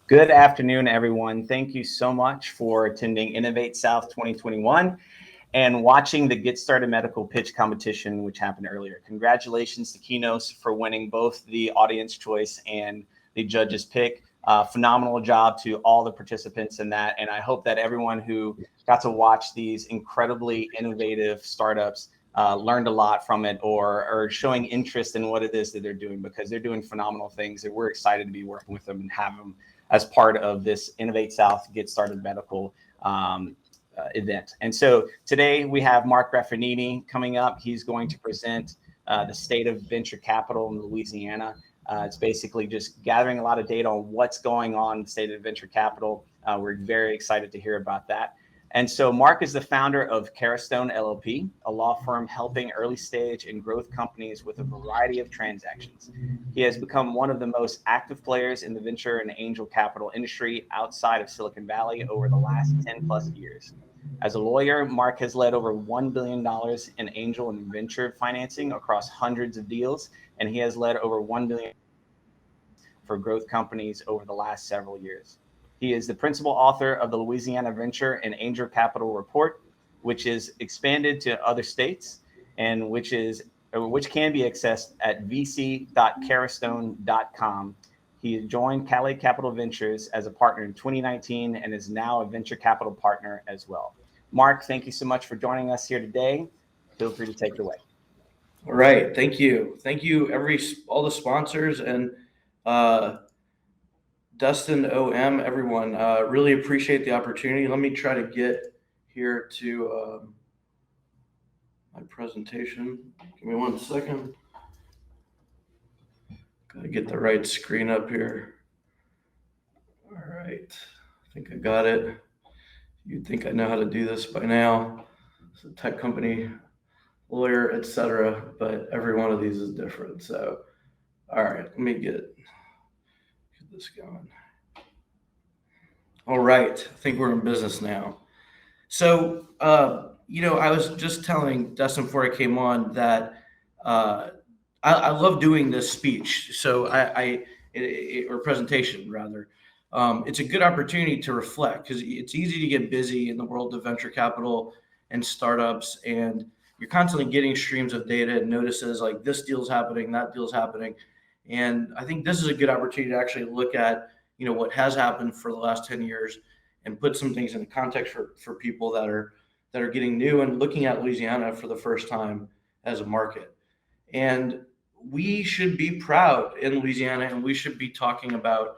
Good afternoon, everyone. Thank you so much for attending Innovate South 2021 and watching the Get Started Medical Pitch Competition, which happened earlier. Congratulations to Kinos for winning both the audience choice and the judges pick. Phenomenal job to all the participants in that. And I hope that everyone who got to watch these incredibly innovative startups learned a lot from it or showing interest in what it is that they're doing, because they're doing phenomenal things. And we're excited to be working with them and have them as part of this Innovate South Get Started Medical event. And so today we have Mark Graffagnini coming up. He's going to present the state of venture capital in Louisiana. It's basically just gathering a lot of data on what's going on in the state of venture capital. We're very excited to hear about that. And so Mark is the founder of Cara Stone LLP, a law firm helping early stage and growth companies with a variety of transactions. He has become one of the most active players in the venture and angel capital industry outside of Silicon Valley over the last 10 plus years. As a lawyer, Mark has led over $1 billion in angel and venture financing across hundreds of deals, and he has led over $1 billion for growth companies over the last several years. He is the principal author of the Louisiana Venture and Angel Capital Report, which is expanded to other states and which can be accessed at vc.carastone.com. He joined Callais Capital Ventures as a partner in 2019 and is now a venture capital partner as well. Mark, thank you so much for joining us here today. Feel free to take it away. All right, thank you. Thank you, all the sponsors and Dustin, OM, everyone. Really appreciate the opportunity. Let me try to get here to my presentation. Give me 1 second. Gotta get the right screen up here. All right, I think I got it. You'd think I know how to do this by now. It's a tech company, lawyer, etc. But every one of these is different. So, all right, let me get this going. All right, I think we're in business now. So, I was just telling Dustin before I came on that I love doing this speech. So or presentation rather. It's a good opportunity to reflect because it's easy to get busy in the world of venture capital and startups, and you're constantly getting streams of data and notices like this deal's happening, that deal's happening. And I think this is a good opportunity to actually look at, what has happened for the last 10 years and put some things into context for people that are getting new and looking at Louisiana for the first time as a market. And we should be proud in Louisiana, and we should be talking about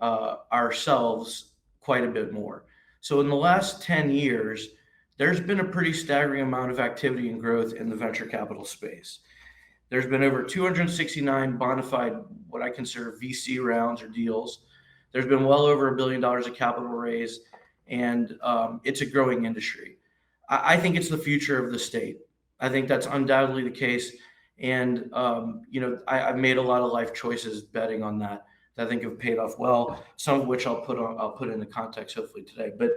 ourselves quite a bit more. So in the last 10 years, there's been a pretty staggering amount of activity and growth in the venture capital space. There's been over 269 bona fide, what I consider VC rounds or deals. There's been well over $1 billion of capital raised, and it's a growing industry. I think it's the future of the state. I think that's undoubtedly the case. And, I've made a lot of life choices betting on that I think have paid off well, some of which I'll put into context hopefully today. But,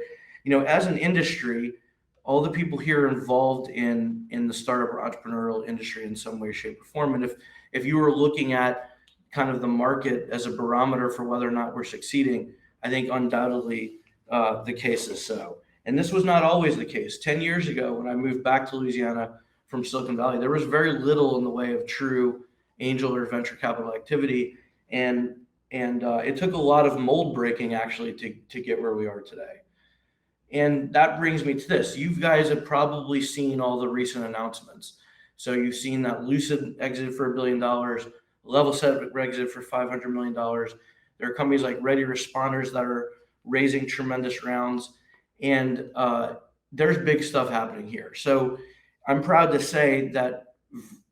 as an industry, all the people here are involved in the startup or entrepreneurial industry in some way, shape, or form. And if you were looking at kind of the market as a barometer for whether or not we're succeeding, I think undoubtedly the case is so. And this was not always the case. 10 years ago, when I moved back to Louisiana from Silicon Valley, there was very little in the way of true angel or venture capital activity. And it took a lot of mold breaking actually to get where we are today. And that brings me to this. You guys have probably seen all the recent announcements. So you've seen that Lucid exited for $1 billion, Level Set exited for $500 million. There are companies like Ready Responders that are raising tremendous rounds. And there's big stuff happening here. So I'm proud to say that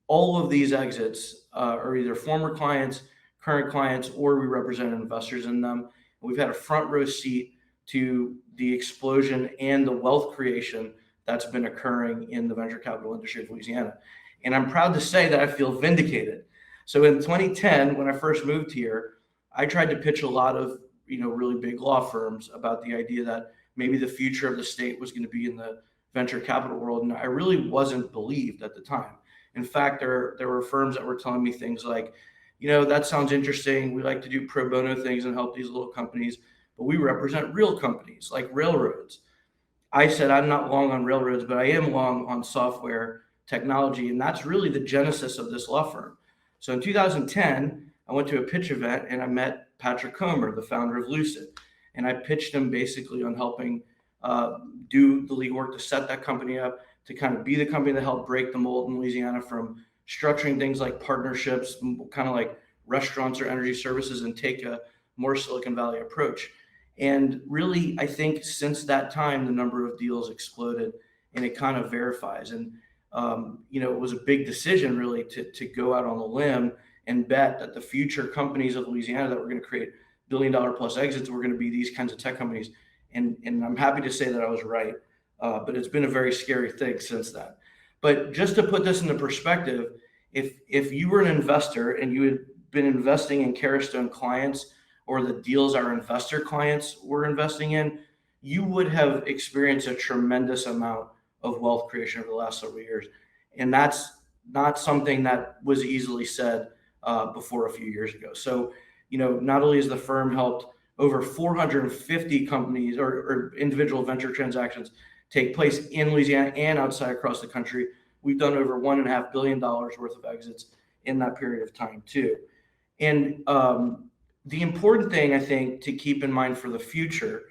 all of these exits are either former clients, current clients, or we represent investors in them. We've had a front row seat to the explosion and the wealth creation that's been occurring in the venture capital industry of Louisiana. And I'm proud to say that I feel vindicated. So in 2010, when I first moved here, I tried to pitch a lot of, really big law firms about the idea that maybe the future of the state was going to be in the venture capital world. And I really wasn't believed at the time. In fact, there were firms that were telling me things like, that sounds interesting. We like to do pro bono things and help these little companies, but we represent real companies like railroads. I said I'm not long on railroads, but I am long on software technology, and that's really the genesis of this law firm. So in 2010, I went to a pitch event and I met Patrick Comer, the founder of Lucid, and I pitched him basically on helping do the legal work to set that company up, to kind of be the company that helped break the mold in Louisiana from structuring things like partnerships, kind of like restaurants or energy services, and take a more Silicon Valley approach. And really, I think since that time, the number of deals exploded, and it kind of verifies. And, it was a big decision really to go out on a limb and bet that the future companies of Louisiana that were going to create billion-dollar plus exits were going to be these kinds of tech companies. And I'm happy to say that I was right, but it's been a very scary thing since then. But just to put this into perspective, if you were an investor and you had been investing in Cara Stone clients or the deals our investor clients were investing in, you would have experienced a tremendous amount of wealth creation over the last several years. And that's not something that was easily said before a few years ago. So, not only has the firm helped over 450 companies or individual venture transactions take place in Louisiana and outside across the country, we've done over $1.5 billion worth of exits in that period of time too. And the important thing, I think, to keep in mind for the future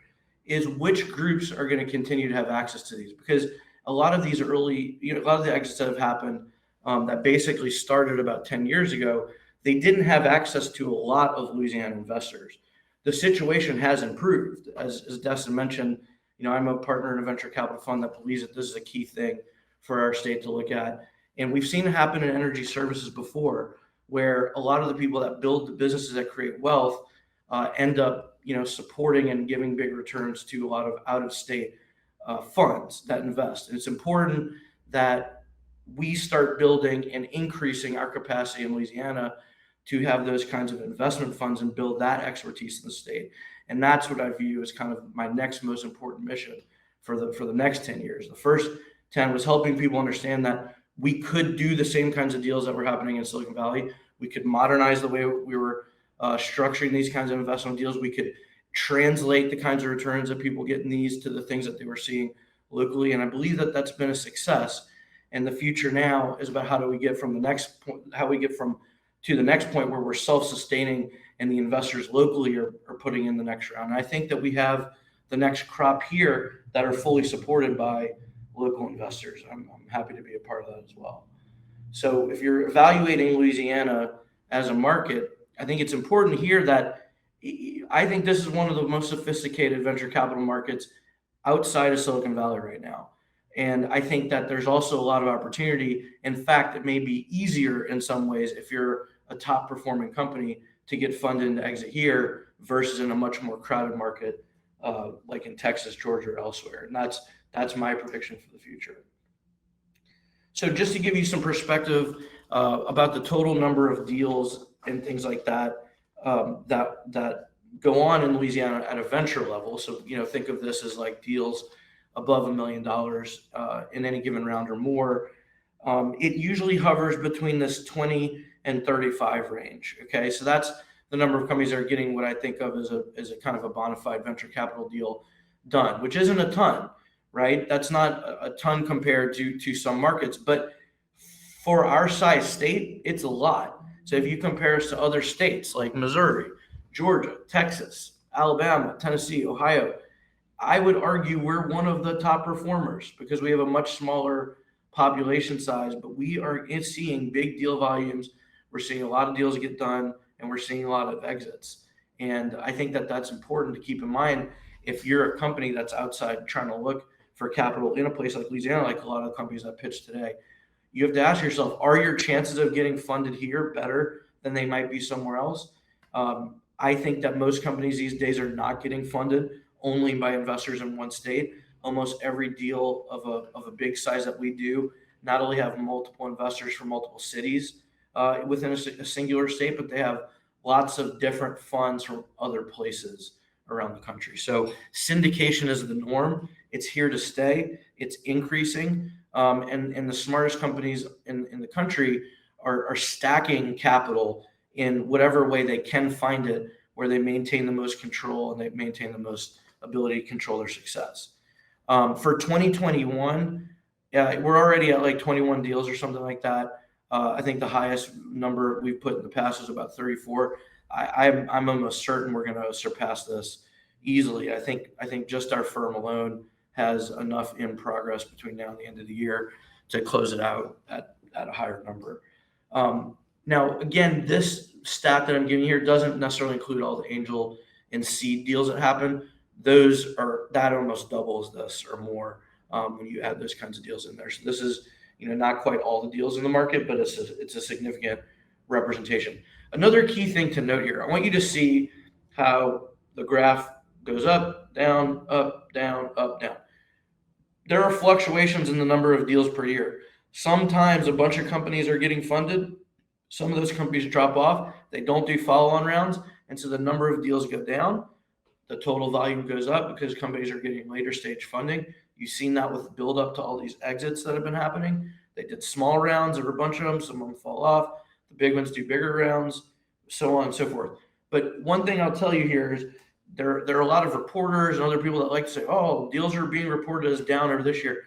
is which groups are going to continue to have access to these, because a lot of these early, a lot of the exits that have happened that basically started about 10 years ago, they didn't have access to a lot of Louisiana investors. The situation has improved. As Destin mentioned, I'm a partner in a venture capital fund that believes that this is a key thing for our state to look at. And we've seen it happen in energy services before, where a lot of the people that build the businesses that create wealth end up, supporting and giving big returns to a lot of out-of-state funds that invest. And it's important that we start building and increasing our capacity in Louisiana to have those kinds of investment funds and build that expertise in the state. And that's what I view as kind of my next most important mission for the next 10 years. The first 10 was helping people understand that we could do the same kinds of deals that were happening in Silicon Valley. We could modernize the way we were structuring these kinds of investment deals. We could translate the kinds of returns that people get in these to the things that they were seeing locally. And I believe that that's been a success. And the future now is about how do we get from the next point, to the next point where we're self-sustaining and the investors locally are putting in the next round. And I think that we have the next crop here that are fully supported by local investors. I'm happy to be a part of that as well. So if you're evaluating Louisiana as a market, I think it's important here that I think this is one of the most sophisticated venture capital markets outside of Silicon Valley right now. And I think that there's also a lot of opportunity. In fact, it may be easier in some ways if you're a top performing company to get funded and to exit here versus in a much more crowded market like in Texas, Georgia, or elsewhere. And that's my prediction for the future. So just to give you some perspective about the total number of deals and things like that that go on in Louisiana at a venture level. So, think of this as like deals above $1 million in any given round or more. It usually hovers between this 20 and 35 range. Okay, so that's the number of companies that are getting what I think of as a kind of a bona fide venture capital deal done, which isn't a ton, right? That's not a ton compared to some markets, but for our size state, it's a lot. So if you compare us to other states like Missouri, Georgia, Texas, Alabama, Tennessee, Ohio, I would argue we're one of the top performers because we have a much smaller population size, but we are seeing big deal volumes. We're seeing a lot of deals get done, and we're seeing a lot of exits. And I think that that's important to keep in mind if you're a company that's outside trying to look for capital in a place like Louisiana, like a lot of the companies that pitched today. You have to ask yourself, are your chances of getting funded here better than they might be somewhere else? I think that most companies these days are not getting funded only by investors in one state. Almost every deal of a big size that we do not only have multiple investors from multiple cities within a singular state, but they have lots of different funds from other places around the country. So syndication is the norm. It's here to stay. It's increasing. And the smartest companies in the country are stacking capital in whatever way they can find it, where they maintain the most control and they maintain the most ability to control their success. For 2021, we're already at like 21 deals or something like that. I think the highest number we've put in the past is about 34. I'm almost certain we're going to surpass this easily. I think just our firm alone has enough in progress between now and the end of the year to close it out at a higher number. Now, again, this stat that I'm giving here doesn't necessarily include all the angel and seed deals that happen. That almost doubles this or more when you add those kinds of deals in there. So this is, not quite all the deals in the market, but it's a significant representation. Another key thing to note here, I want you to see how the graph goes up, down, up, down, up, down. There are fluctuations in the number of deals per year. Sometimes a bunch of companies are getting funded. Some of those companies drop off. They don't do follow-on rounds. And so the number of deals go down. The total volume goes up because companies are getting later stage funding. You've seen that with the build up to all these exits that have been happening. They did small rounds, there were a bunch of them, some of them fall off. The big ones do bigger rounds, so on and so forth. But one thing I'll tell you here is there are a lot of reporters and other people that like to say, oh, deals are being reported as down over this year.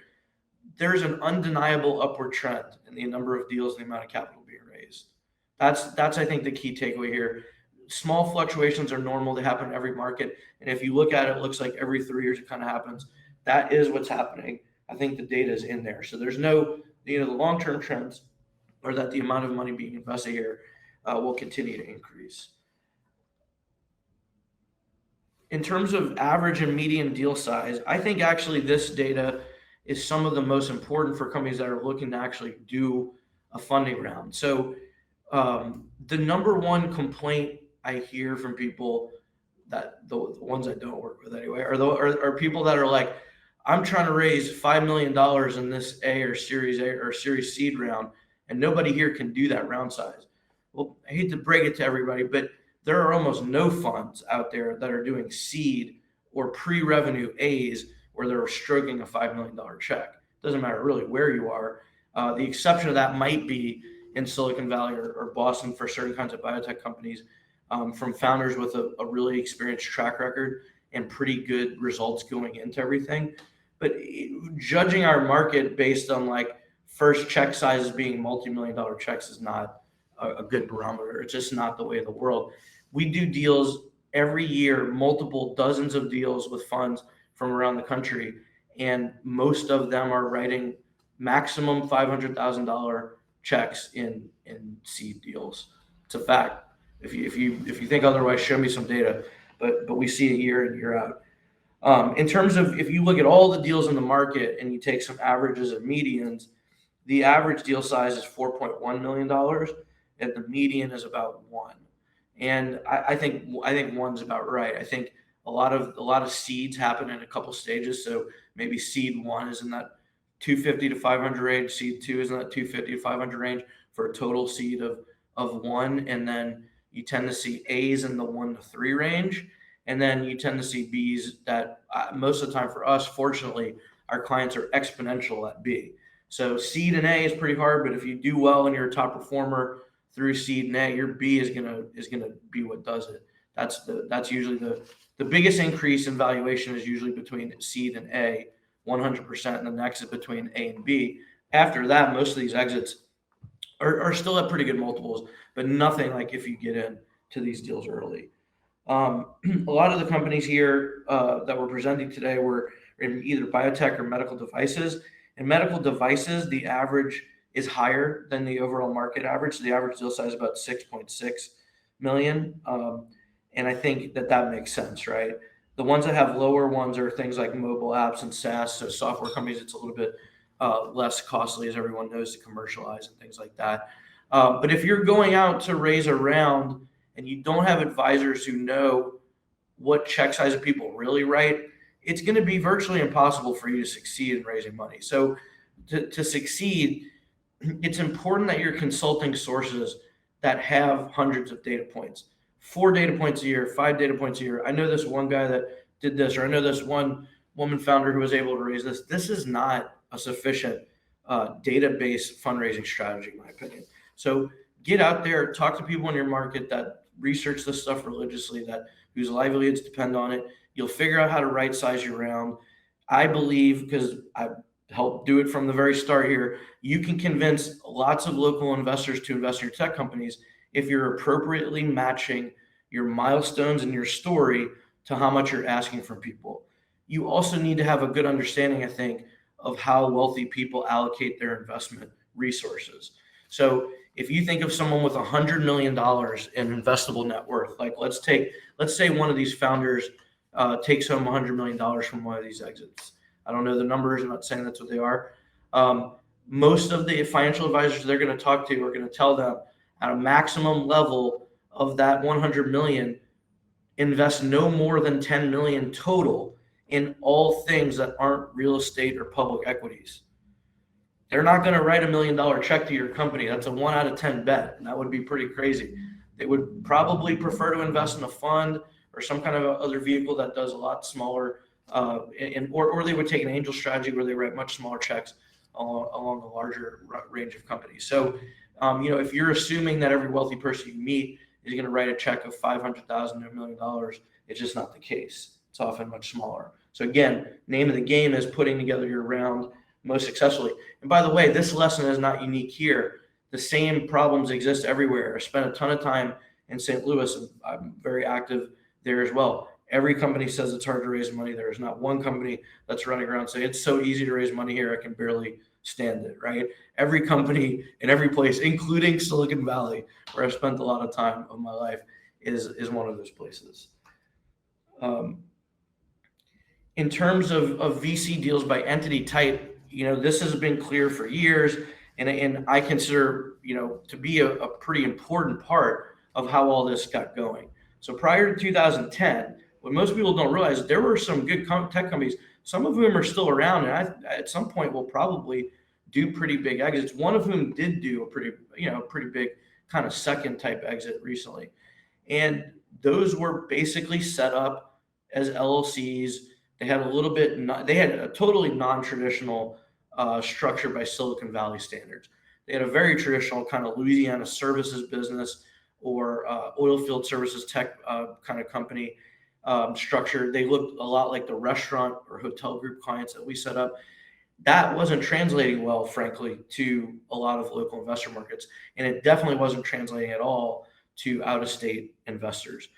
There's an undeniable upward trend in the number of deals and the amount of capital being raised. That's I think the key takeaway here. Small fluctuations are normal. They happen in every market. And if you look at it, it looks like every 3 years it kind of happens. That is what's happening. I think the data is in there. So there's no, the long-term trends are that the amount of money being invested here will continue to increase. In terms of average and median deal size, I think actually this data is some of the most important for companies that are looking to actually do a funding round. So the number one complaint I hear from people, that the ones I don't work with anyway, are people that are like, I'm trying to raise $5 million in this A or Series seed round, and nobody here can do that round size. Well, I hate to break it to everybody, but there are almost no funds out there that are doing seed or pre-revenue A's where they're stroking a $5 million check. Doesn't matter really where you are. The exception of that might be in Silicon Valley or Boston for certain kinds of biotech companies, from founders with a really experienced track record and pretty good results going into everything. But judging our market based on like first check sizes being multi-million-dollar checks is not a good barometer. It's just not the way of the world. We do deals every year, multiple dozens of deals with funds from around the country, and most of them are writing maximum $500,000 checks in seed deals. It's a fact. If you think otherwise, show me some data. But we see it year in, year out. In terms of, if you look at all the deals in the market and you take some averages and medians, the average deal size is $4.1 million, and the median is about $1 million. And I think one's about right. I think a lot of seeds happen in a couple stages. So maybe seed 1 is in that 250 to 500 range. Seed 2 is in that 250 to 500 range for a total seed of 1. And then you tend to see A's in the 1 to 3 range. And then you tend to see B's that most of the time for us, fortunately, our clients are exponential at B. So seed and A is pretty hard, but if you do well and you're a top performer through seed and A, your B is gonna be what does it. That's usually the biggest increase in valuation is usually between seed and A, 100%, and the next is between A and B. After that, most of these exits are still at pretty good multiples, but nothing like if you get into these deals early. A lot of the companies here that we're presenting today were in either biotech or medical devices. In medical devices, the average is higher than the overall market average. So the average deal size is about 6.6 million. And I think that makes sense, right? The ones that have lower ones are things like mobile apps and SaaS. So software companies, it's a little bit less costly, as everyone knows, to commercialize and things like that. But if you're going out to raise a round and you don't have advisors who know what check size of people really write, it's going to be virtually impossible for you to succeed in raising money. So to succeed, it's important that you're consulting sources that have hundreds of data points, 4 data points a year, 5 data points a year. I know this one guy that did this, or I know this one woman founder who was able to raise this. This is not a sufficient database fundraising strategy, in my opinion. So get out there, talk to people in your market that research this stuff religiously, that whose livelihoods depend on it. You'll figure out how to right size your round. I believe, because I helped do it from the very start here, you can convince lots of local investors to invest in your tech companies if you're appropriately matching your milestones and your story to how much you're asking from people. You also need to have a good understanding, I think, of how wealthy people allocate their investment resources. So if you think of someone with $100 million in investable net worth, like let's say one of these founders takes home $100 million from one of these exits. I don't know the numbers. I'm not saying that's what they are. Most of the financial advisors they're going to talk to are going to tell them at a maximum level of that 100 million, invest no more than 10 million total in all things that aren't real estate or public equities. They're not going to write $1 million check to your company. That's a 1 out of 10 bet, and that would be pretty crazy. They would probably prefer to invest in a fund or some kind of other vehicle that does a lot smaller, or they would take an angel strategy where they write much smaller checks along a larger range of companies. So, if you're assuming that every wealthy person you meet is going to write a check of $500,000 to $1 million, it's just not the case. It's often much smaller. So again, name of the game is putting together your round most successfully. And by the way, this lesson is not unique here. The same problems exist everywhere. I spent a ton of time in St. Louis. I'm very active there as well. Every company says it's hard to raise money. There is not one company that's running around saying it's so easy to raise money here, I can barely stand it, right? Every company in every place, including Silicon Valley, where I've spent a lot of time of my life, is one of those places. In terms of VC deals by entity type, this has been clear for years, and I consider, to be a pretty important part of how all this got going. So prior to 2010, what most people don't realize, there were some good tech companies, some of whom are still around, and at some point will probably do pretty big exits. One of whom did do a pretty big kind of second type exit recently. And those were basically set up as LLCs. They had a totally non-traditional structure by Silicon Valley standards. They had a very traditional kind of Louisiana services business or oil field services tech kind of company structure. They looked a lot like the restaurant or hotel group clients that we set up. That wasn't translating well, frankly, to a lot of local investor markets. And it definitely wasn't translating at all to out-of-state investors.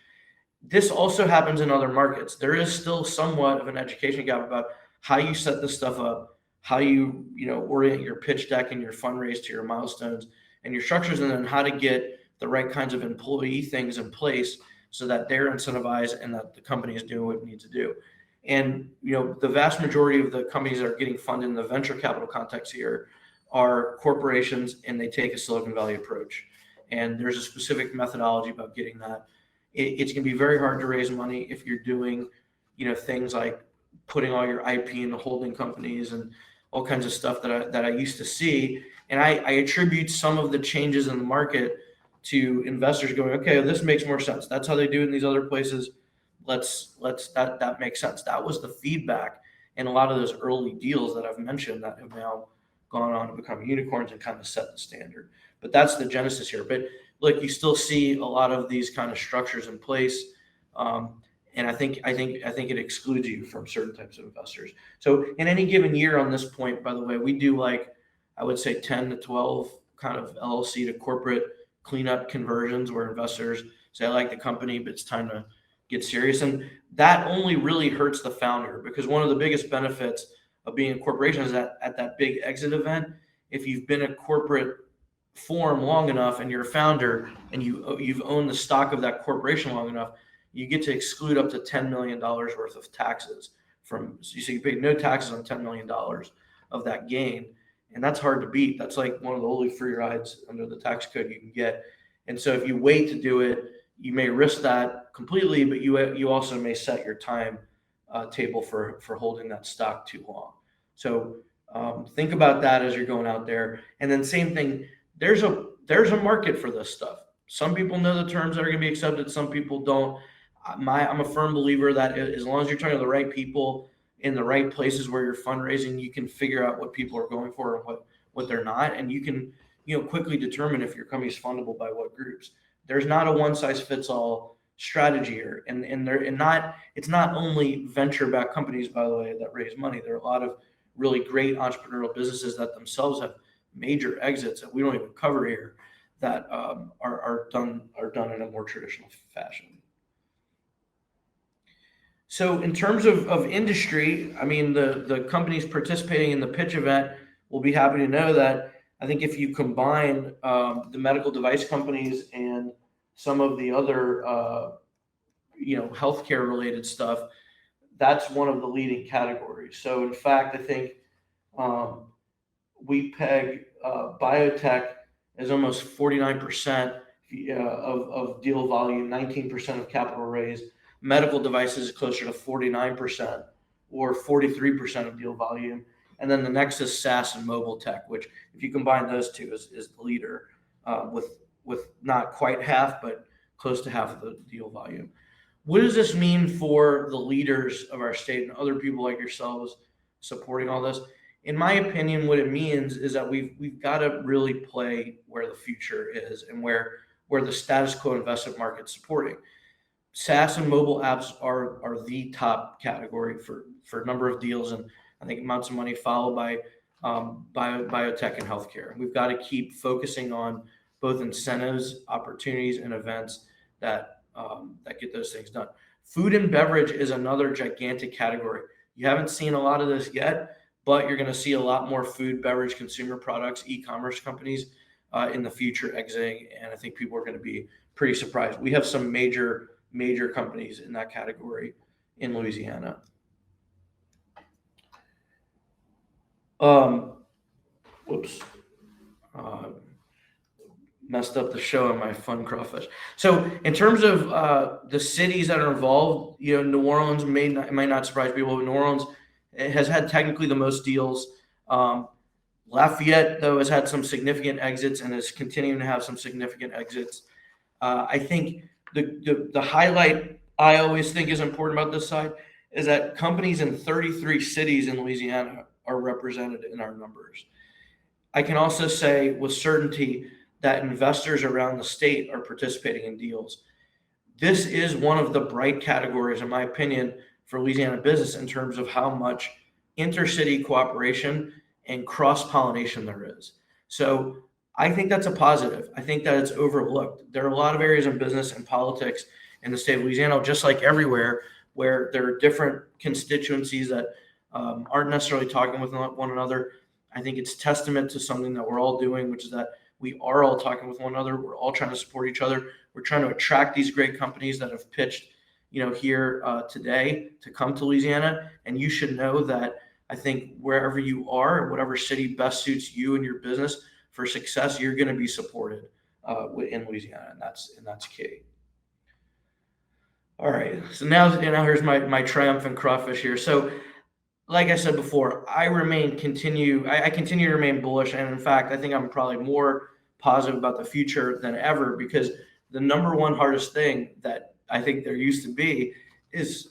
This also happens in other markets. There is still somewhat of an education gap about how you set this stuff up, how you orient your pitch deck and your fundraise to your milestones and your structures, and then how to get the right kinds of employee things in place so that they're incentivized and that the company is doing what it needs to do. And the vast majority of the companies that are getting funded in the venture capital context here are corporations, and they take a Silicon Valley approach. And there's a specific methodology about getting that. It's going to be very hard to raise money if you're doing, things like putting all your IP into holding companies and all kinds of stuff that I used to see. And I attribute some of the changes in the market to investors going, okay, this makes more sense. That's how they do it in these other places. That makes sense. That was the feedback in a lot of those early deals that I've mentioned that have now gone on to become unicorns and kind of set the standard. But that's the genesis here. But look, you still see a lot of these kind of structures in place. And I think it excludes you from certain types of investors. So in any given year on this point, by the way, we do I would say 10 to 12 kind of LLC to corporate cleanup conversions where investors say, I like the company, but it's time to get serious. And that only really hurts the founder, because one of the biggest benefits of being a corporation is that at that big exit event, if you've been a corporate form long enough and you're a founder and you've owned the stock of that corporation long enough, you get to exclude up to $10 million worth of taxes so you pay no taxes on $10 million of that gain. And that's hard to beat. That's like one of the only free rides under the tax code you can get. And so if you wait to do it, you may risk that completely, but you also may set your time table for holding that stock too long. So think about that as you're going out there. And then same thing, there's a market for this stuff. Some people know the terms that are going to be accepted. Some people don't. I'm a firm believer that as long as you're talking to the right people in the right places where you're fundraising, you can figure out what people are going for and what they're not. And you can, quickly determine if your company is fundable by what groups. there's not a one size fits all strategy here. It's not only venture backed companies, by the way, that raise money. There are a lot of really great entrepreneurial businesses that themselves have major exits that we don't even cover here that are done in a more traditional fashion. So in terms of industry, I mean, the companies participating in the pitch event will be happy to know that I think if you combine the medical device companies and some of the other, healthcare related stuff, that's one of the leading categories. So in fact, I think we peg biotech as almost 49% of deal volume, 19% of capital raised. Medical devices is closer to 49% or 43% of deal volume. And then the next is SaaS and mobile tech, which if you combine those two is the leader with not quite half, but close to half of the deal volume. What does this mean for the leaders of our state and other people like yourselves supporting all this? In my opinion, what it means is that we've got to really play where the future is and where the status quo investment market's supporting. SaaS and mobile apps are the top category for a number of deals, and I think amounts of money, followed by biotech and healthcare. And we've got to keep focusing on both incentives, opportunities, and events that get those things done. Food and beverage is another gigantic category. You haven't seen a lot of this yet, but you're going to see a lot more food, beverage, consumer products, e-commerce companies in the future exiting, and I think people are going to be pretty surprised. We have some major companies in that category in Louisiana. Messed up the show on my fun crawfish. So in terms of the cities that are involved, New Orleans might not surprise people, but New Orleans has had technically the most deals. Lafayette, though, has had some significant exits and is continuing to have some significant exits. I think the highlight I always think is important about this side is that companies in 33 cities in Louisiana are represented in our numbers. I can also say with certainty that investors around the state are participating in deals. This is one of the bright categories, in my opinion, for Louisiana business in terms of how much intercity cooperation and cross-pollination there is. So I think that's a positive. I think that it's overlooked. There are a lot of areas in business and politics in the state of Louisiana, just like everywhere, where there are different constituencies that aren't necessarily talking with one another. I think it's testament to something that we're all doing, which is that we are all talking with one another. We're all trying to support each other. We're trying to attract these great companies that have pitched, here today to come to Louisiana. And you should know that I think wherever you are, whatever city best suits you and your business for success, you're going to be supported in Louisiana, and that's key. All right, so now here's my triumphant crawfish here. So, like I said before, I continue to remain bullish, and in fact, I think I'm probably more positive about the future than ever, because the number one hardest thing that I think there used to be is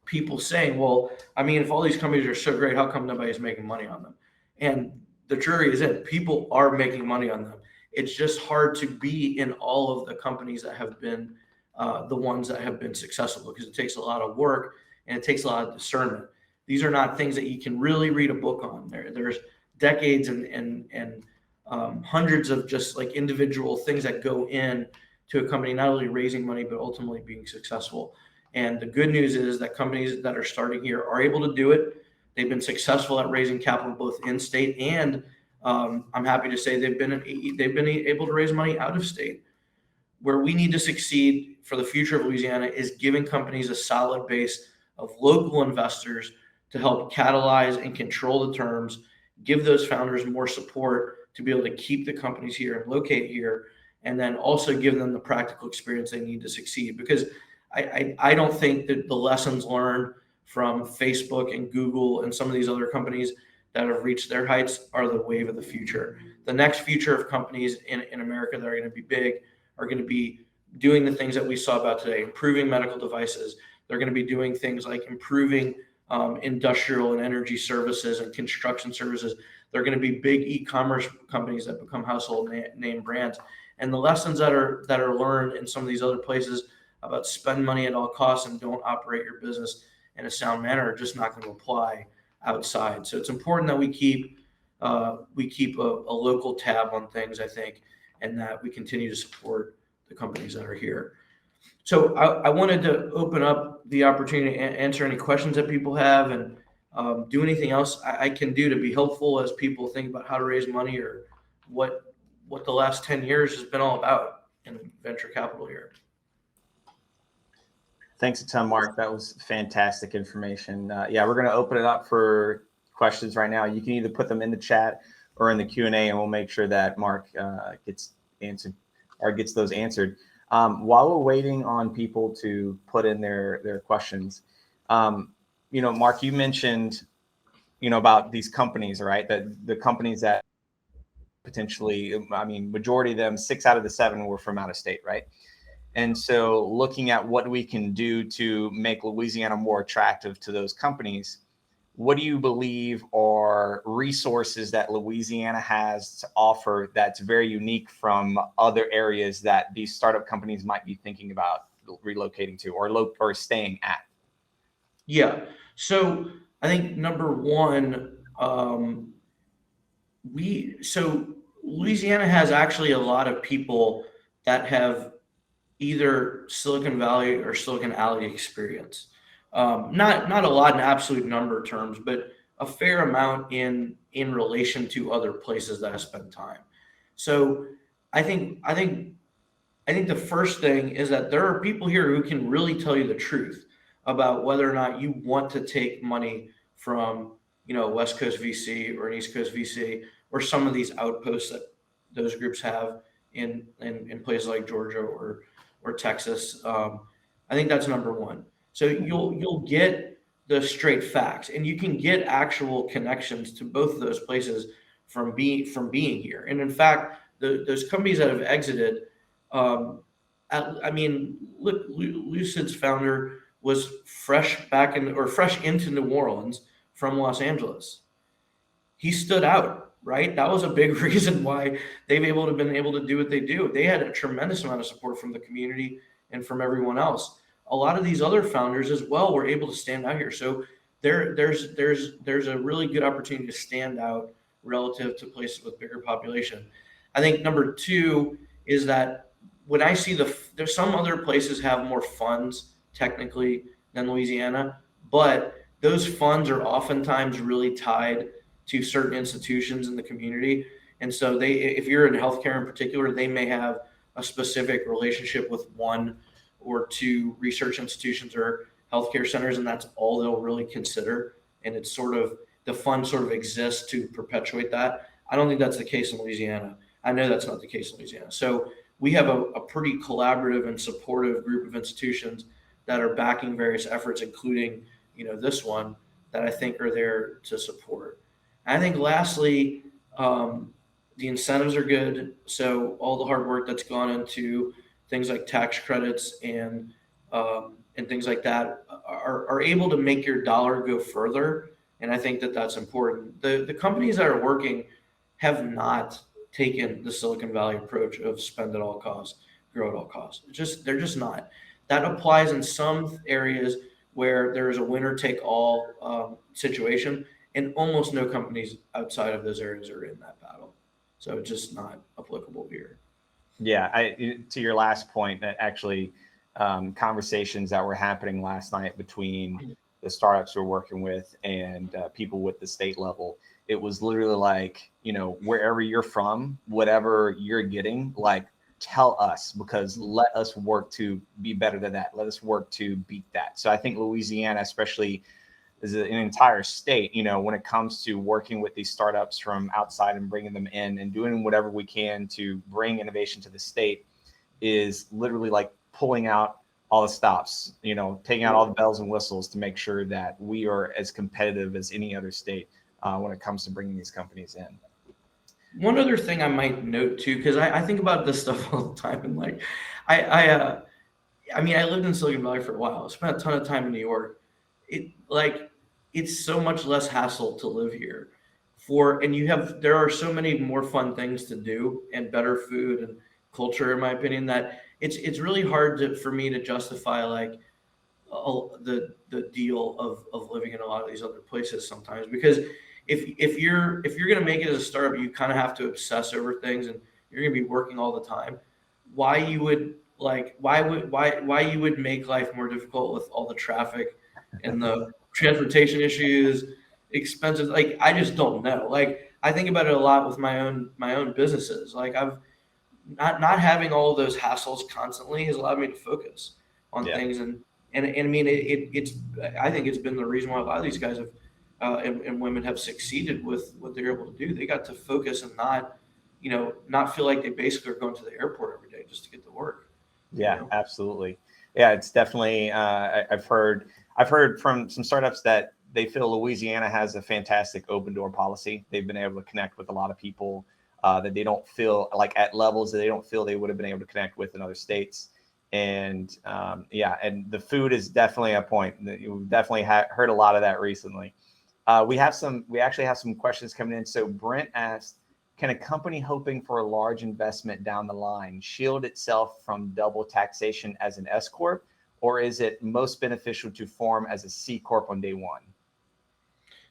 people saying, well, I mean, if all these companies are so great, how come nobody's making money on them? And the jury is in. People are making money on them. It's just hard to be in all of the companies that have been the ones that have been successful, because it takes a lot of work and it takes a lot of discernment. These are not things that you can really read a book on. There's decades and hundreds of just like individual things that go in to a company, not only raising money, but ultimately being successful. And the good news is that companies that are starting here are able to do it. They've been successful at raising capital both in state and I'm happy to say they've been able to raise money out of state. Where we need to succeed for the future of Louisiana is giving companies a solid base of local investors to help catalyze and control the terms, give those founders more support to be able to keep the companies here and locate here, and then also give them the practical experience they need to succeed. Because I don't think that the lessons learned from Facebook and Google and some of these other companies that have reached their heights are the wave of the future. The next future of companies in America that are going to be big are going to be doing the things that we saw about today, improving medical devices. They're going to be doing things like improving industrial and energy services and construction services. They're going to be big e-commerce companies that become household name brands. And the lessons that are learned in some of these other places about spend money at all costs and don't operate your business in a sound manner are just not going to apply outside. So it's important that we keep a local tab on things, I think, and that we continue to support the companies that are here. So I wanted to open up the opportunity to answer any questions that people have, and do anything else I can do to be helpful as people think about how to raise money, or what the last 10 years has been all about in venture capital here. Thanks a ton, Mark. That was fantastic information. Yeah, we're going to open it up for questions right now. You can either put them in the chat or in the Q&A, and we'll make sure that Mark gets those answered. While we're waiting on people to put in their questions, Mark, you mentioned, about these companies, right? That the companies that potentially, majority of them, 6 out of the 7 were from out of state, right? And so looking at what we can do to make Louisiana more attractive to those companies, what do you believe are resources that Louisiana has to offer that's very unique from other areas that these startup companies might be thinking about relocating to or staying at? Yeah. So I think number one, Louisiana has actually a lot of people that have either Silicon Valley or Silicon Alley experience. Not a lot in absolute number terms, but a fair amount in relation to other places that I spent time. So I think the first thing is that there are people here who can really tell you the truth about whether or not you want to take money from, West Coast VC or an East Coast VC, or some of these outposts that those groups have in places like Georgia or Texas. I think that's number one. So you'll get the straight facts, and you can get actual connections to both of those places from being here. And in fact, those companies that have exited, look, Lucid's founder was fresh into New Orleans from Los Angeles. He stood out, right? That was a big reason why they've been able to do what they do. They had a tremendous amount of support from the community and from everyone else. A lot of these other founders as well were able to stand out here. So there's a really good opportunity to stand out relative to places with bigger population. I think number two is that when I see there's some other places have more funds technically than Louisiana, but those funds are oftentimes really tied to certain institutions in the community. And so if you're in healthcare in particular, they may have a specific relationship with 1 or 2 research institutions or healthcare centers, and that's all they'll really consider. And it's the fund sort of exists to perpetuate that. I don't think that's the case in Louisiana. I know that's not the case in Louisiana. So we have a pretty collaborative and supportive group of institutions that are backing various efforts, including, this one, that I think are there to support. I think lastly, the incentives are good. So all the hard work that's gone into things like tax credits and things like that are able to make your dollar go further. And I think that that's important. The companies that are working have not taken the Silicon Valley approach of spend at all costs, grow at all costs. They're just not. That applies in some areas where there is a winner take all situation, and almost no companies outside of those areas are in that battle. So it's just not applicable here. Yeah, to your last point, that actually conversations that were happening last night between the startups we're working with and people with the state level, it was literally like, wherever you're from, whatever you're getting, like, tell us, because let us work to be better than that. Let us work to beat that. So I think Louisiana, especially as an entire state, when it comes to working with these startups from outside and bringing them in and doing whatever we can to bring innovation to the state, is literally like pulling out all the stops, taking out all the bells and whistles to make sure that we are as competitive as any other state when it comes to bringing these companies in. One other thing I might note too, because I think about this stuff all the time, and like, I lived in Silicon Valley for a while. I spent a ton of time in New York. It's so much less hassle to live here, there are so many more fun things to do and better food culture, in my opinion, that it's really hard for me to justify like the deal of living in a lot of these other places sometimes, because if you're going to make it as a startup, you kind of have to obsess over things, and you're going to be working all the time. Why you would make life more difficult with all the traffic and the transportation issues, expenses? Like, I just don't know. Like, I think about it a lot with my own businesses. Like, I've not having all of those hassles constantly has allowed me to focus on things, and I mean, it's I think it's been the reason why a lot of these guys have and women have succeeded with what they're able to do. They got to focus and not feel like they basically are going to the airport every day just to get to work. Yeah, absolutely. Yeah, it's definitely. I've heard from some startups that they feel Louisiana has a fantastic open door policy. They've been able to connect with a lot of people that they don't feel like at levels that they don't feel they would have been able to connect with in other states. And and the food is definitely a point. We've definitely heard a lot of that recently. We actually have some questions coming in. So Brent asked, can a company hoping for a large investment down the line shield itself from double taxation as an S corp, or is it most beneficial to form as a C corp on day one?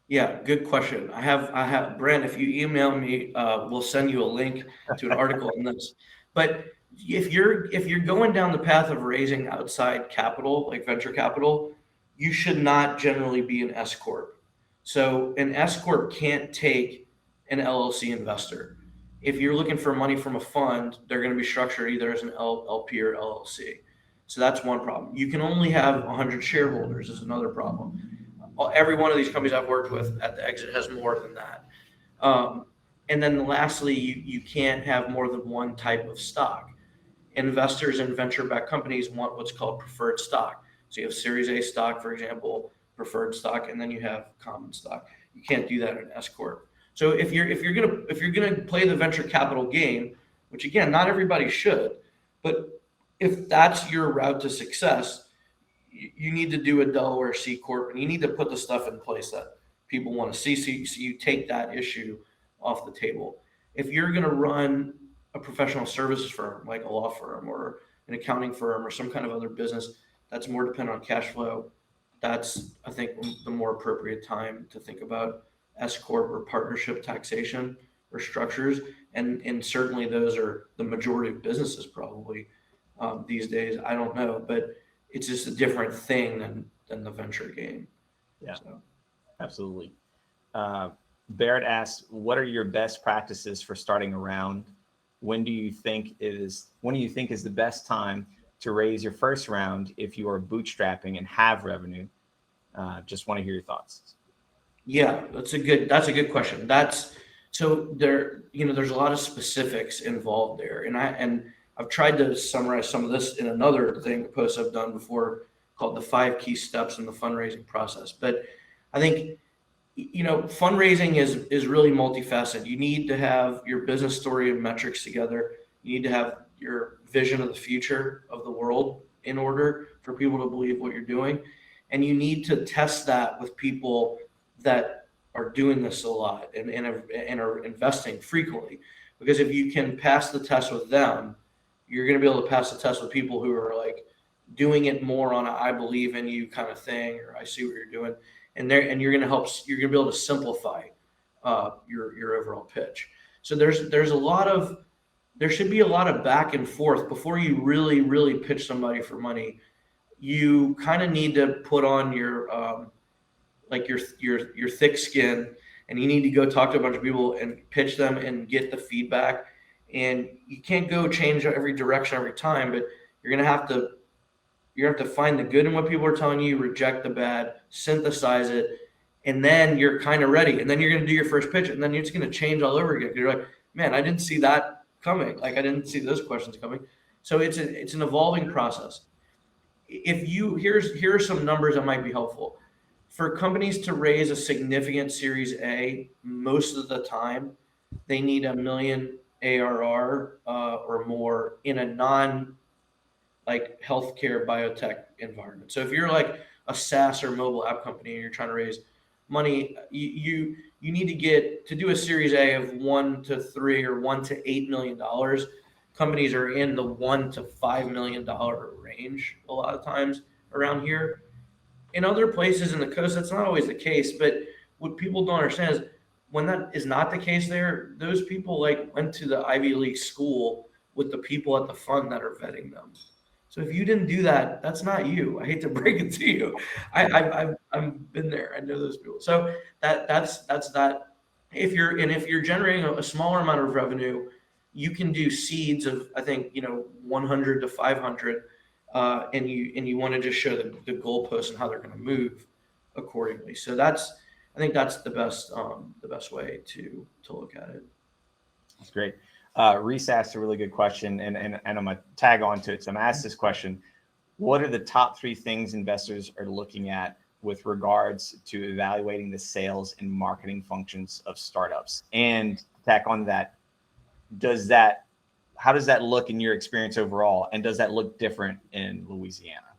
Yeah, good question. I have Brent. If you email me, we'll send you a link to an article on this. But if you're going down the path of raising outside capital, like venture capital, you should not generally be an S corp. So an S corp can't take an LLC investor. If you're looking for money from a fund, they're going to be structured either as an LP or LLC. So that's one problem. You can only have 100 shareholders is another problem. Every one of these companies I've worked with at the exit has more than that. And then lastly, you can't have more than one type of stock. Investors in venture-backed companies want what's called preferred stock. So you have Series A stock, for example, preferred stock, and then you have common stock. You can't do that in an S corp. So if you're gonna play the venture capital game, which again, not everybody should, but if that's your route to success, you need to do a Delaware C corp, and you need to put the stuff in place that people want to see. So you take that issue off the table. If you're going to run a professional services firm like a law firm or an accounting firm or some kind of other business that's more dependent on cash flow, that's, I think, the more appropriate time to think about S corp or partnership taxation or structures. And certainly those are the majority of businesses probably these days. I don't know, but it's just a different thing than the venture game. Yeah, absolutely. Barrett asks, what are your best practices for starting a round? When do you think is the best time to raise your first round if you are bootstrapping and have revenue? Just want to hear your thoughts. Yeah, that's a good question. So there's a lot of specifics involved there, and I've tried to summarize some of this in another post I've done before called the 5 key steps in the fundraising process. But I think fundraising is really multifaceted. You need to have your business story and metrics together. You need to have your vision of the future of the world in order for people to believe what you're doing. And you need to test that with people that are doing this a lot and are investing frequently. Because if you can pass the test with them, you're going to be able to pass the test with people who are like doing it more on a I believe in you kind of thing, or I see what you're doing. And you're going to be able to simplify your overall pitch. So there should be a lot of back and forth before you really, really pitch somebody for money. You kind of need to put on your thick skin, and you need to go talk to a bunch of people and pitch them and get the feedback. And you can't go change every direction every time, but you're going to have to find the good in what people are telling you, reject the bad, synthesize it, and then you're kind of ready. And then you're going to do your first pitch, and then you're just going to change all over again. You're like, man, I didn't see that coming. Like, I didn't see those questions coming. So it's an evolving process. Here are some numbers that might be helpful. For companies to raise a significant Series A, most of the time, they need $1 million ARR or more in a healthcare biotech environment. So if you're like a SaaS or mobile app company and you're trying to raise money, you need to do a Series A of $1 to $3 or $1 to $8 million companies are in the $1 to $5 million range a lot of times around here. In other places in the coast, that's not always the case. But what people don't understand is when that is not the case there, those people like went to the Ivy League school with the people at the fund that are vetting them. So if you didn't do that, that's not you. I hate to break it to you. I've been there. I know those people. So that's that. If you're generating a smaller amount of revenue, you can do seeds of, I think, 100 to 500, and you want to just show the goalposts and how they're going to move accordingly. So I think that's the best way to look at it. That's great. Reese asked a really good question, and I'm going to tag on to it. So I'm going to ask this question. What are the top 3 things investors are looking at with regards to evaluating the sales and marketing functions of startups? And tack on that, how does that look in your experience overall? And does that look different in Louisiana?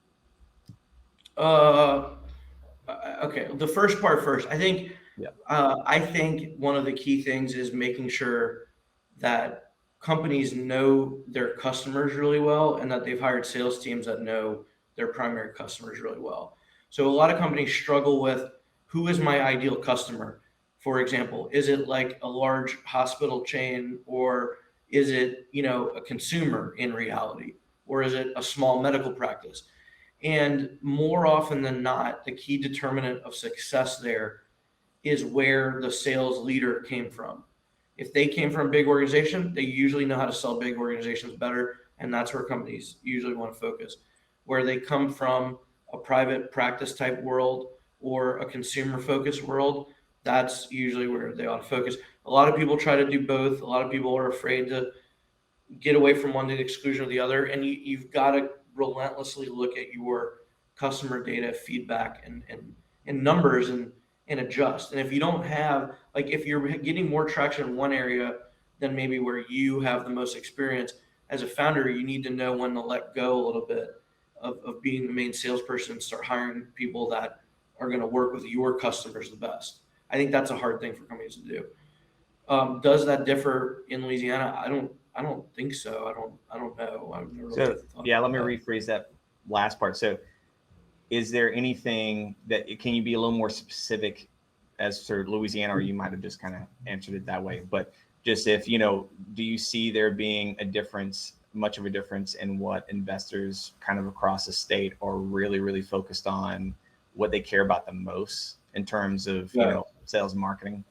Okay. The first part first. I think, Yeah. I think one of the key things is making sure that companies know their customers really well and that they've hired sales teams that know their primary customers really well. So a lot of companies struggle with, who is my ideal customer? For example, is it like a large hospital chain, or is it, a consumer in reality, or is it a small medical practice? And more often than not, the key determinant of success there is where the sales leader came from. If they came from a big organization, they usually know how to sell big organizations better, and that's where companies usually want to focus. Where they come from a private practice type world or a consumer focused world, that's usually where they ought to focus. A lot of people try to do both. A lot of people are afraid to get away from one to the exclusion of the other, and you've got to relentlessly look at your customer data, feedback, and numbers, and adjust. And if you don't have, like, if you're getting more traction in one area than maybe where you have the most experience as a founder, you need to know when to let go a little bit of being the main salesperson and start hiring people that are going to work with your customers the best. I think that's a hard thing for companies to do. Does that differ in Louisiana? I don't think so. I don't know. I've never really thought let me about rephrase that last part. So is there anything that, can you be a little more specific as to Louisiana, or you might have just kind of answered it that way, but just if, do you see there being much of a difference in what investors kind of across the state are really, really focused on, what they care about the most in terms of, sales and marketing?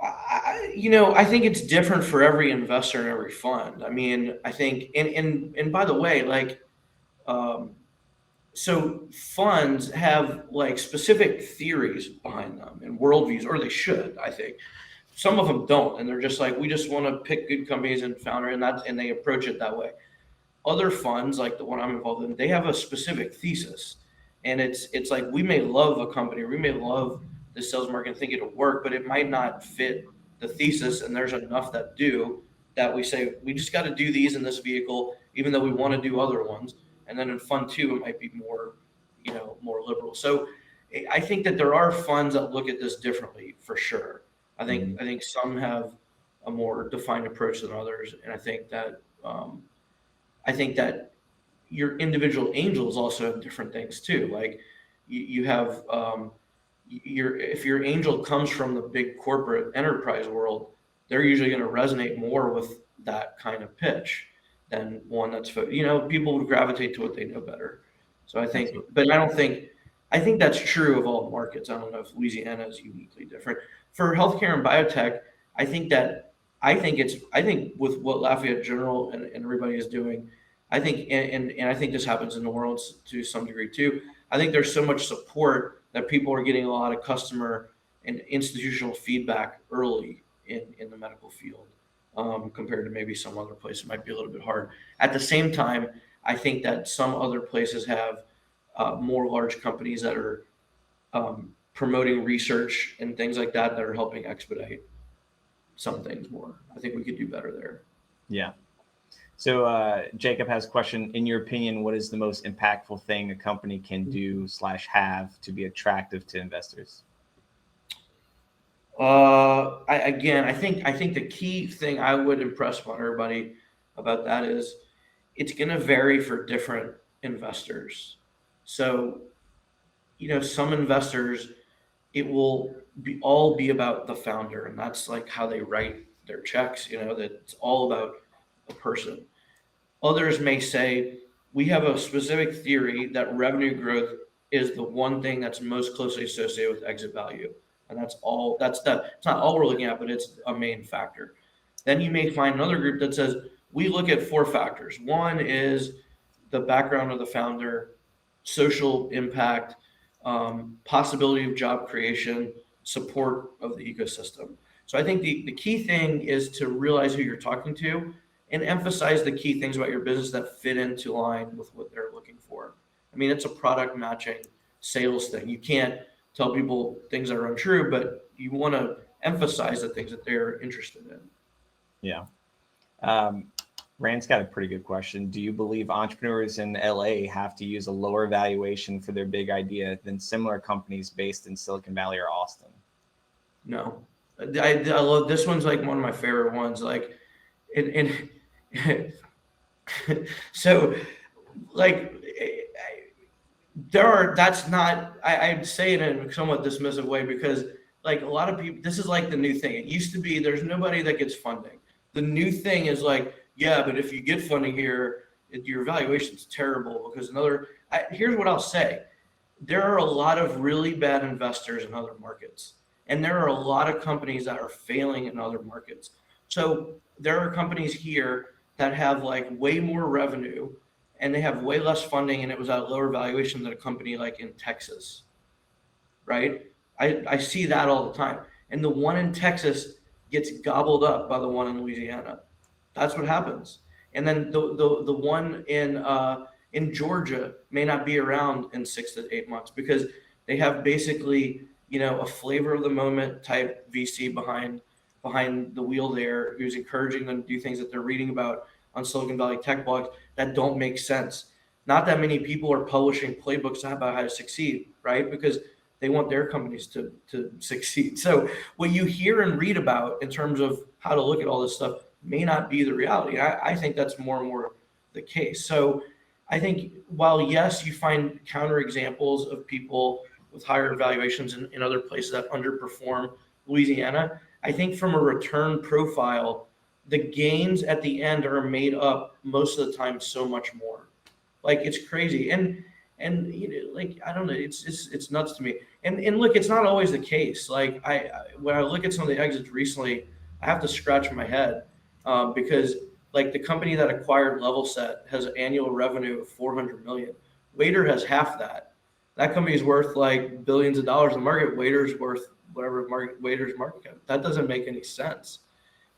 I think it's different for every investor and every fund. I mean, I think, and by the way, like, so funds have like specific theories behind them and worldviews, or they should, I think. Some of them don't, and they're just like, we just want to pick good companies and founder, and they approach it that way. Other funds, like the one I'm involved in, they have a specific thesis, and it's like, we may love a company, or we may love the sales market and think it'll work, but it might not fit the thesis, and there's enough that do, that we say we just got to do these in this vehicle, even though we want to do other ones. And then in fund 2, it might be more, more liberal. So I think that there are funds that look at this differently, for sure. I think some have a more defined approach than others, and I think that your individual angels also have different things too. Like you have if your angel comes from the big corporate enterprise world, they're usually going to resonate more with that kind of pitch than one that's, people would gravitate to what they know better. So I think, but I think that's true of all markets. I don't know if Louisiana is uniquely different. For healthcare and biotech, I think with what Lafayette General and everybody is doing, I think, and I think this happens in New Orleans to some degree too. I think there's so much support that people are getting a lot of customer and institutional feedback early in the medical field, compared to maybe some other places. It might be a little bit hard. At the same time, I think that some other places have more large companies that are promoting research and things like that are helping expedite some things more. I think we could do better there. Yeah. So Jacob has a question. In your opinion, what is the most impactful thing a company can do / have to be attractive to investors? I think the key thing I would impress upon everybody about that is it's going to vary for different investors. So, some investors, it will be about the founder, and that's like how they write their checks. That it's all about the person. Others may say, we have a specific theory that revenue growth is the one thing that's most closely associated with exit value. And that's all, it's not all we're looking at, but it's a main factor. Then you may find another group that says, we look at four factors. One is the background of the founder, social impact, possibility of job creation, support of the ecosystem. So I think the key thing is to realize who you're talking to and emphasize the key things about your business that fit into line with what they're looking for. I mean, it's a product matching sales thing. You can't tell people things that are untrue, but you want to emphasize the things that they're interested in. Yeah. Rand's got a pretty good question. Do you believe entrepreneurs in LA have to use a lower valuation for their big idea than similar companies based in Silicon Valley or Austin? No, I love this one's like one of my favorite ones. Like, and so like that's not, I'd say it in a somewhat dismissive way because like a lot of people, this is like the new thing. It used to be there's nobody that gets funding. The new thing is like, yeah, but if you get funding here, your valuation's terrible because here's what I'll say. There are a lot of really bad investors in other markets. And there are a lot of companies that are failing in other markets. So there are companies here that have like way more revenue and they have way less funding and it was at a lower valuation than a company like in Texas, right? I see that all the time. And the one in Texas gets gobbled up by the one in Louisiana. That's what happens. And then the one in Georgia may not be around in 6 to 8 months because they have basically, a flavor of the moment type VC behind the wheel there who's encouraging them to do things that they're reading about on Silicon Valley tech blogs that don't make sense. Not that many people are publishing playbooks about how to succeed, right? Because they want their companies to succeed. So what you hear and read about in terms of how to look at all this stuff may not be the reality. I think that's more and more the case. So I think while yes, you find counter examples of people with higher valuations in other places that underperform Louisiana, I think from a return profile, the gains at the end are made up most of the time so much more. Like it's crazy. And like I don't know, it's nuts to me. And look, it's not always the case. Like when I look at some of the exits recently, I have to scratch my head because like the company that acquired Levelset has an annual revenue of 400 million. Waiter has half that. That company is worth like billions of dollars in the market. Waiter's worth whatever Waiter's market cap. That doesn't make any sense.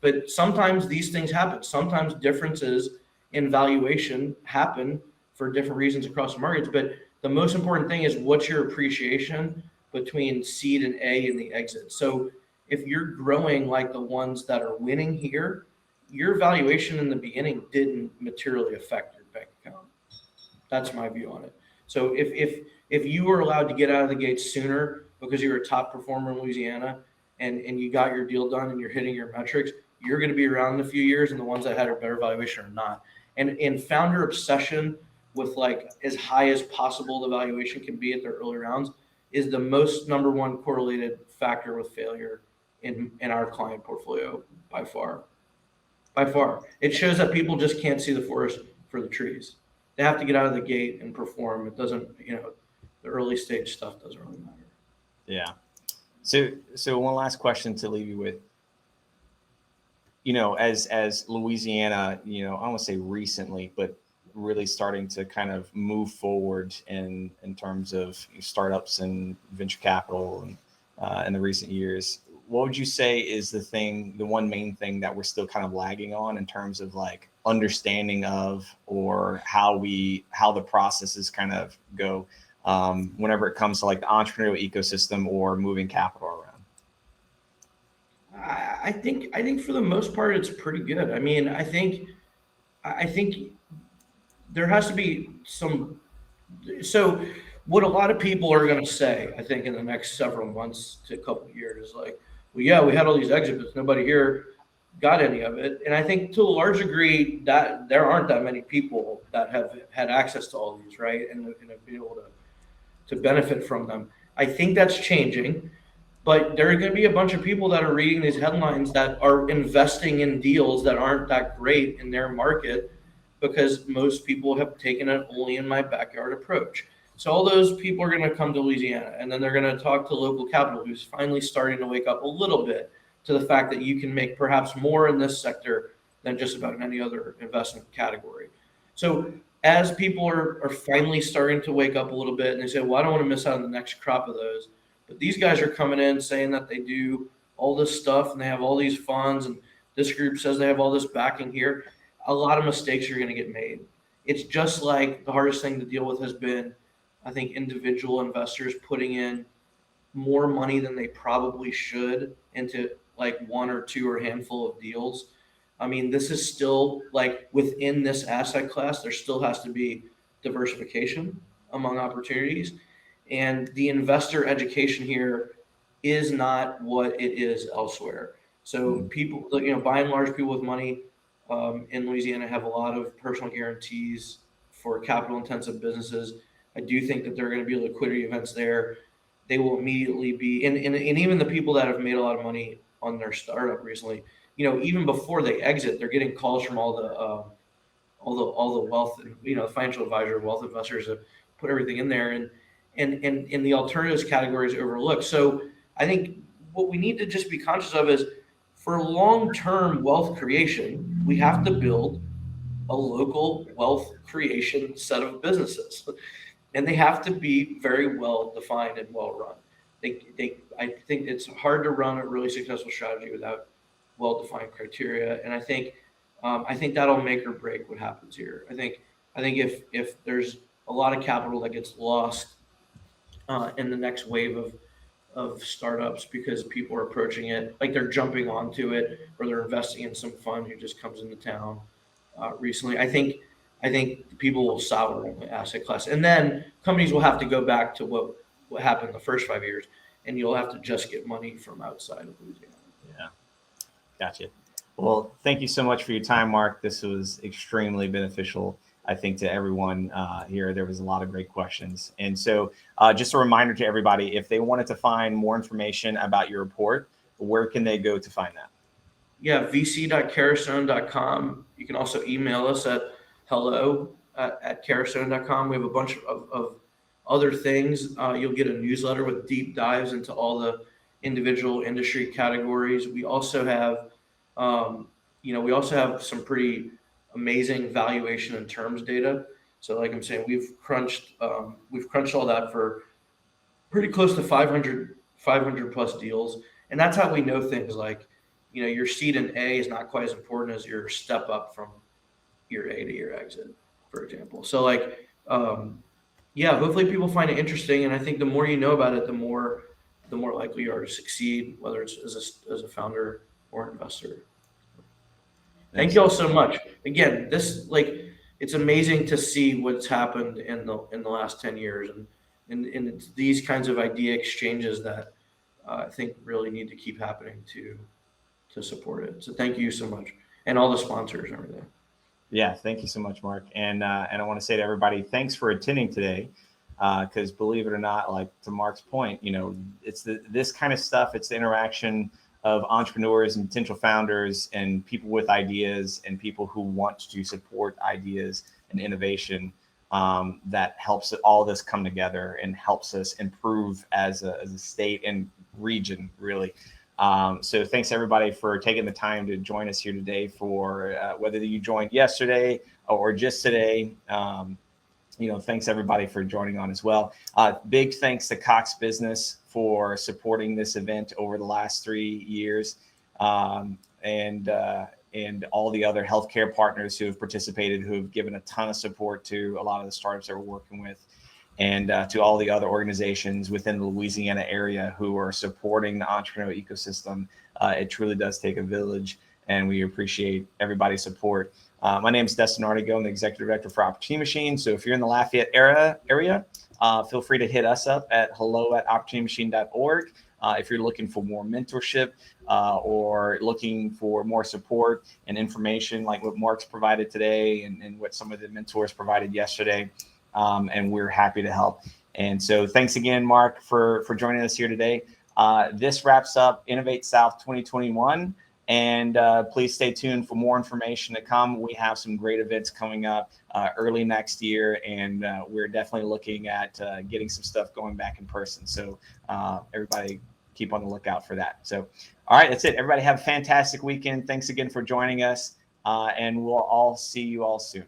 But sometimes these things happen. Sometimes differences in valuation happen for different reasons across the markets. But the most important thing is what's your appreciation between seed and A in the exit. So if you're growing like the ones that are winning here, your valuation in the beginning didn't materially affect your bank account. That's my view on it. So if you were allowed to get out of the gate sooner because you're a top performer in Louisiana and you got your deal done and you're hitting your metrics, you're going to be around in a few years, and the ones that had a better valuation are not. And founder obsession with like as high as possible the valuation can be at their early rounds is the most number one correlated factor with failure in our client portfolio by far. By far. It shows that people just can't see the forest for the trees. They have to get out of the gate and perform. It doesn't, the early stage stuff doesn't really matter. Yeah. So one last question to leave you with. As Louisiana, I don't want to say recently, but really starting to kind of move forward in terms of startups and venture capital and in the recent years, what would you say is the one main thing that we're still kind of lagging on in terms of like understanding of or how the processes kind of go whenever it comes to like the entrepreneurial ecosystem or moving capital around? I think for the most part it's pretty good. I mean, I think there has to be some. So what a lot of people are going to say, I think, in the next several months to a couple of years is like, well, yeah, we had all these exhibits, nobody here got any of it. And I think to a large degree that there aren't that many people that have had access to all these, right? And have been able to benefit from them. I think that's changing, but there are going to be a bunch of people that are reading these headlines that are investing in deals that aren't that great in their market because most people have taken an only in my backyard approach. So all those people are going to come to Louisiana, and then they're going to talk to local capital, who's finally starting to wake up a little bit to the fact that you can make perhaps more in this sector than just about any other investment category. So as people are finally starting to wake up a little bit and they say, well, I don't want to miss out on the next crop of those. But these guys are coming in saying that they do all this stuff and they have all these funds and this group says they have all this backing here. A lot of mistakes are going to get made. It's just like the hardest thing to deal with has been, I think, individual investors putting in more money than they probably should into like one or two or a handful of deals. I mean, this is still like within this asset class, there still has to be diversification among opportunities. And the investor education here is not what it is elsewhere. So people, by and large, people with money in Louisiana have a lot of personal guarantees for capital intensive businesses. I do think that there are going to be liquidity events there. They will immediately be, and even the people that have made a lot of money on their startup recently, even before they exit, they're getting calls from all the wealth, financial advisor, wealth investors that put everything in there, and the alternatives category is overlooked. So I think what we need to just be conscious of is for long-term wealth creation, we have to build a local wealth creation set of businesses, and they have to be very well defined and well run. I think it's hard to run a really successful strategy without well-defined criteria, and I think that'll make or break what happens here. I think if there's a lot of capital that gets lost in the next wave of startups because people are approaching it like they're jumping onto it or they're investing in some fund who just comes into town recently. I think people will sour on the asset class, and then companies will have to go back to what happened in the first 5 years, and you'll have to just get money from outside of Louisiana. Yeah, gotcha. Well, thank you so much for your time, Mark. This was extremely beneficial, I think, to everyone here. There was a lot of great questions. And so just a reminder to everybody, if they wanted to find more information about your report, where can they go to find that? Yeah, vc.carastone.com. You can also email us at hello@carastone.com. We have a bunch of other things. You'll get a newsletter with deep dives into all the individual industry categories. We also have some pretty amazing valuation and terms data. So like I'm saying, we've crunched all that for pretty close to 500 plus deals. And that's how we know things like, your seed in A is not quite as important as your step up from year A to year exit, for example. So hopefully people find it interesting. And I think the more you know about it, the more likely you are to succeed, whether it's as a founder or investor. Thank you all so much. Again, it's amazing to see what's happened in the last 10 years, and it's these kinds of idea exchanges that I think really need to keep happening to support it. So thank you so much, and all the sponsors and everything. Yeah, thank you so much, Mark. And I want to say to everybody, thanks for attending today. Because believe it or not, like to Mark's point, it's this kind of stuff. It's the interaction of entrepreneurs and potential founders and people with ideas and people who want to support ideas and innovation that helps all this come together and helps us improve as a state and region, really. So thanks everybody for taking the time to join us here today for whether you joined yesterday or just today. Thanks everybody for joining on as well. Big thanks to Cox Business for supporting this event over the last 3 years, and all the other healthcare partners who have participated, who have given a ton of support to a lot of the startups that we're working with, and to all the other organizations within the Louisiana area who are supporting the entrepreneurial ecosystem. It truly does take a village, and we appreciate everybody's support. My name is Destin Artigo. I'm the Executive Director for Opportunity Machine. So if you're in the Lafayette area, feel free to hit us up at hello@opportunitymachine.org. If you're looking for more mentorship or looking for more support and information like what Mark's provided today and what some of the mentors provided yesterday, and we're happy to help. And so thanks again, Mark, for joining us here today. This wraps up Innovate South 2021. And please stay tuned for more information to come. We have some great events coming up early next year, and we're definitely looking at getting some stuff going back in person. So everybody keep on the lookout for that. So, all right, that's it. Everybody have a fantastic weekend. Thanks again for joining us, and we'll all see you all soon.